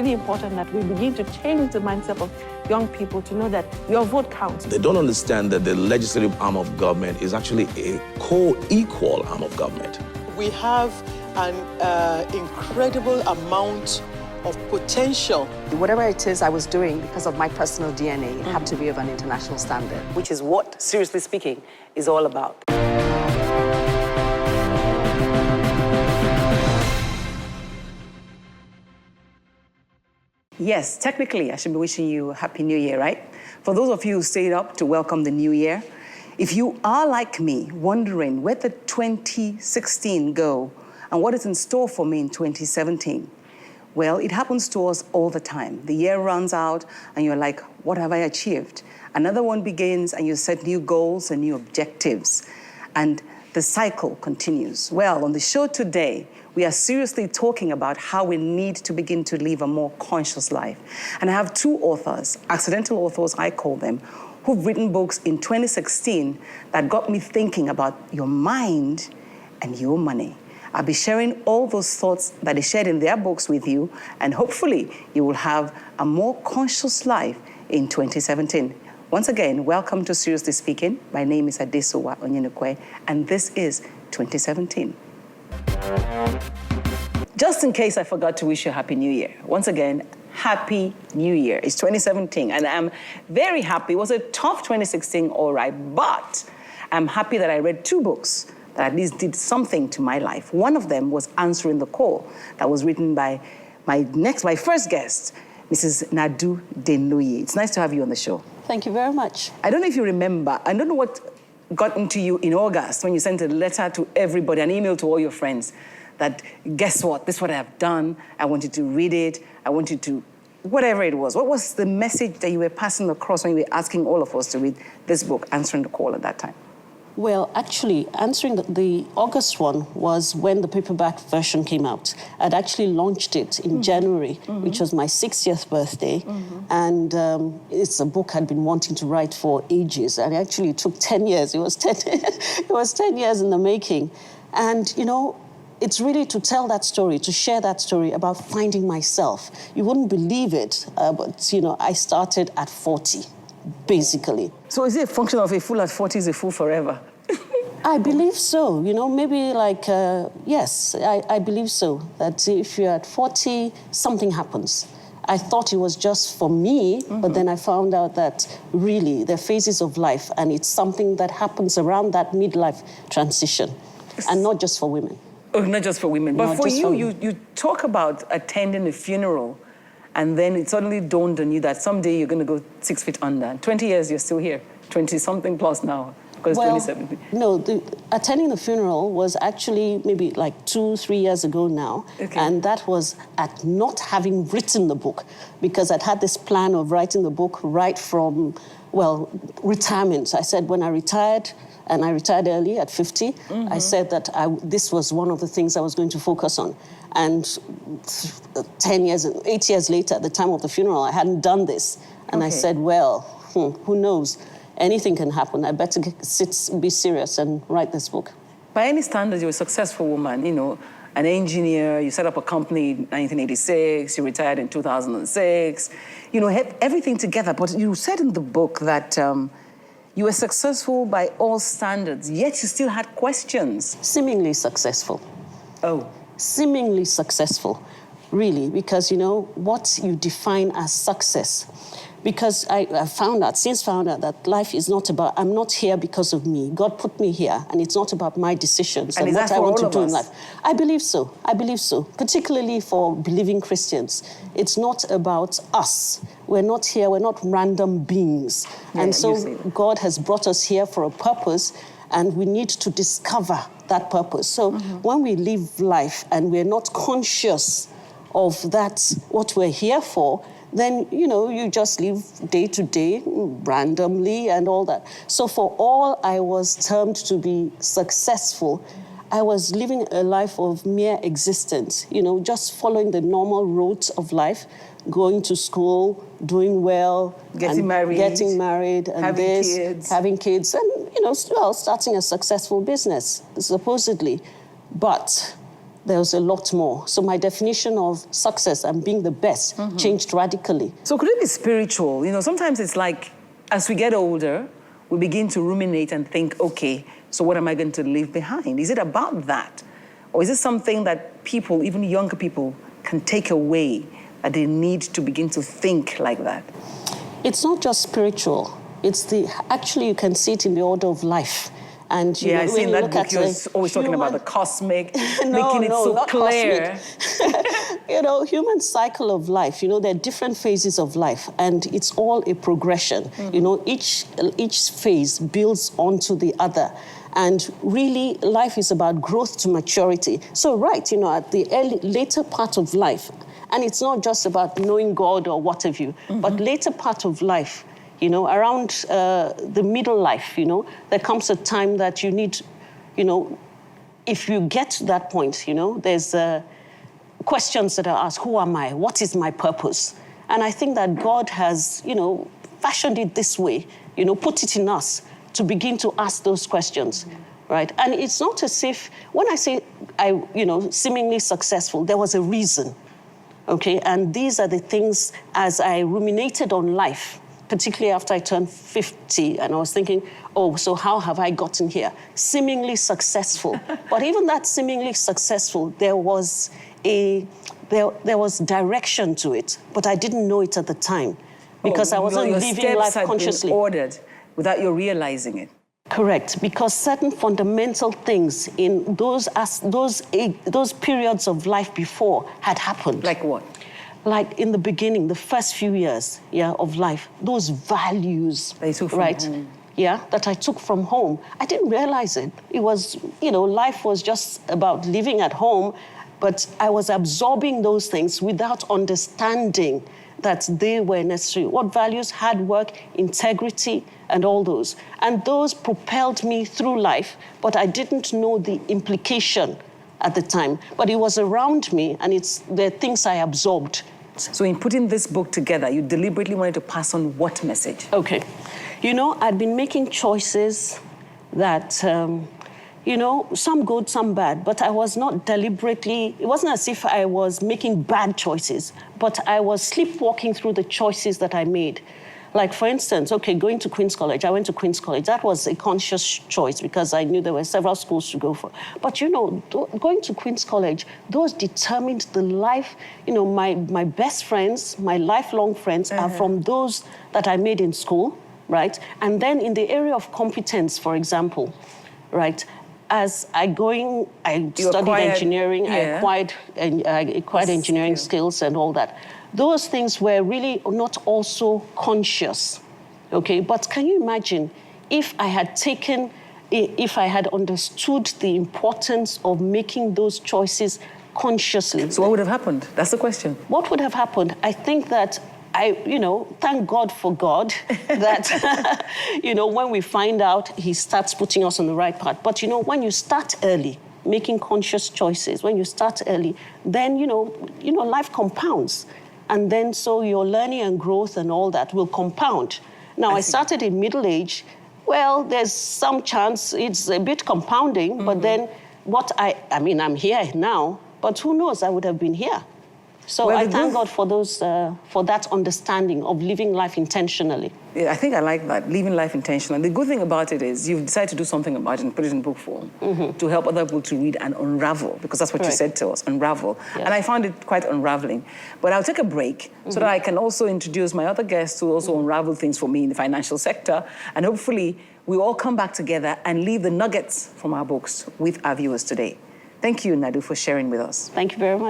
really important that we begin to change the mindset of young people to know that your vote counts. They don't understand that the legislative arm of government is actually a co-equal arm of government. We have an incredible amount of potential. Whatever it is I was doing, because of my personal DNA, it had to be of an international standard. Which is what, seriously speaking, is all about. Yes, technically, I should be wishing you a Happy New Year, right? For those of you who stayed up to welcome the new year, if you are like me, wondering where did 2016 go and what is in store for me in 2017, well, it happens to us all the time. The year runs out and you're like, what have I achieved? Another one begins and you set new goals and new objectives. And the cycle continues. Well, on the show today, we are seriously talking about how we need to begin to live a more conscious life. And I have two authors, accidental authors, I call them, who've written books in 2016 that got me thinking about your mind and your money. I'll be sharing all those thoughts that they shared in their books with you, and hopefully you will have a more conscious life in 2017. Once again, welcome to Seriously Speaking. My name is Adesowa Onyenukwe, and this is 2017. Just in case I forgot to wish you a Happy New Year, once again, Happy New Year. It's 2017, and I'm very happy. It was a tough 2016, all right, but I'm happy that I read two books that at least did something to my life. One of them was Answering the Call, that was written by my first guest, Mrs. Nadu Denloye. It's nice to have you on the show. Thank you very much. I don't know if you remember, I don't know what got into you in August when you sent a letter to everybody, an email to all your friends, that guess what, this is what I have done, I want you to read it, I want you to, whatever it was. What was the message that you were passing across when you were asking all of us to read this book, Answering the Call, at that time? Well, actually, answering the August one was when the paperback version came out. I'd actually launched it in January, which was my 60th birthday. And it's a book I'd been wanting to write for ages. And actually it took 10 years. It was 10 years in the making. And, you know, it's really to tell that story, to share that story about finding myself. You wouldn't believe it, but, you know, I started at 40, basically. So is it a function of a fool at 40 is a fool forever? I believe so. You know, maybe like, yes, I believe so. That if you're at 40, something happens. I thought it was just for me, but then I found out that really there are phases of life, and it's something that happens around that midlife transition, and not just for women. Oh, not just for women. But for you, you talk about attending a funeral, and then it suddenly dawned on you that someday you're going to go 6 feet under. 20 years, you're still here. 20-something plus now, because well, 2017. No, attending the funeral was actually maybe like 2-3 years ago now. Okay. And that was at not having written the book, because I'd had this plan of writing the book right from, well, retirement. I said when I retired, and I retired early at 50, I said that this was one of the things I was going to focus on. And 8 years later, at the time of the funeral, I hadn't done this. And I said, well, who knows? Anything can happen. I better be serious and write this book. By any standards, you're a successful woman, you know, an engineer, you set up a company in 1986, you retired in 2006, you know, have everything together. But you said in the book that you were successful by all standards, yet you still had questions. Seemingly successful. Oh. Seemingly successful, really, because, you know, what you define as success. Because I found out that life is not about, I'm not here because of me. God put me here, and it's not about my decisions and what I want to do in life. I believe so, particularly for believing Christians. It's not about us. We're not here, we're not random beings. Yeah, and so God has brought us here for a purpose, and we need to discover that purpose. So when we live life and we're not conscious of that, what we're here for, then, you know, you just live day to day, randomly and all that. So for all I was termed to be successful, I was living a life of mere existence, you know, just following the normal roads of life, going to school, doing well, getting married, and having kids, and, you know, well, starting a successful business, supposedly. But there was a lot more. So my definition of success and being the best changed radically. So could it be spiritual? You know, sometimes it's like, as we get older, we begin to ruminate and think, okay, so what am I going to leave behind? Is it about that? Or is it something that people, even younger people, can take away, that they need to begin to think like that? It's not just spiritual. Actually, you can see it in the order of life. And I see in that book, you're always talking about the cosmic, making it so clear. Human cycle of life, there are different phases of life, and it's all a progression. Each phase builds onto the other. And really, life is about growth to maturity. So, at the later part of life, and it's not just about knowing God or what have you, but later part of life, around the middle life, there comes a time that you need, if you get to that point, there's questions that are asked: who am I? What is my purpose? And I think that God has, fashioned it this way, put it in us to begin to ask those questions, right? And it's not as if, when I say seemingly successful, there was a reason, okay? And these are the things, as I ruminated on life, particularly after I turned 50, and I was thinking, so how have I gotten here? Seemingly successful. But even that seemingly successful, there was direction to it, but I didn't know it at the time because I wasn't living life consciously. Been ordered without you realizing it. Correct, because certain fundamental things in those periods of life before had happened. Like what? Like in the beginning, the first few years, of life, those values, that you took from home. That I took from home. I didn't realize it. It was, life was just about living at home, but I was absorbing those things without understanding that they were necessary. What values? Hard work, integrity, and all those. And those propelled me through life, but I didn't know the implication at the time. But it was around me, and it's the things I absorbed. So in putting this book together, you deliberately wanted to pass on what message? Okay. I'd been making choices that, some good, some bad, but I was not deliberately, it wasn't as if I was making bad choices, but I was sleepwalking through the choices that I made. Like, for instance, going to Queen's College. I went to Queen's College. That was a conscious choice because I knew there were several schools to go for. But, going to Queen's College, those determined the life. My best friends, my lifelong friends are from those that I made in school, right? And then in the area of competence, for example, right? As I studied engineering, I acquired engineering skills and all that. Those things were really not also conscious, okay? But can you imagine if I had understood the importance of making those choices consciously? So what would have happened? That's the question. What would have happened? I think that thank God for God that, when we find out, he starts putting us on the right path. But, when you start early, making conscious choices, when you start early, then, life compounds. And then so your learning and growth and all that will compound. Now, I started in middle age. Well, there's some chance it's a bit compounding, but then I'm here now, but who knows, I would have been here. So I thank God for for that understanding of living life intentionally. Yeah, I think I like that, living life intentionally. The good thing about it is you've decided to do something about it and put it in book form to help other people to read and unravel, because that's what you said to us, unravel. Yes. And I found it quite unraveling. But I'll take a break so that I can also introduce my other guests who also unravel things for me in the financial sector. And hopefully we all come back together and leave the nuggets from our books with our viewers today. Thank you, Nadu, for sharing with us. Thank you very much.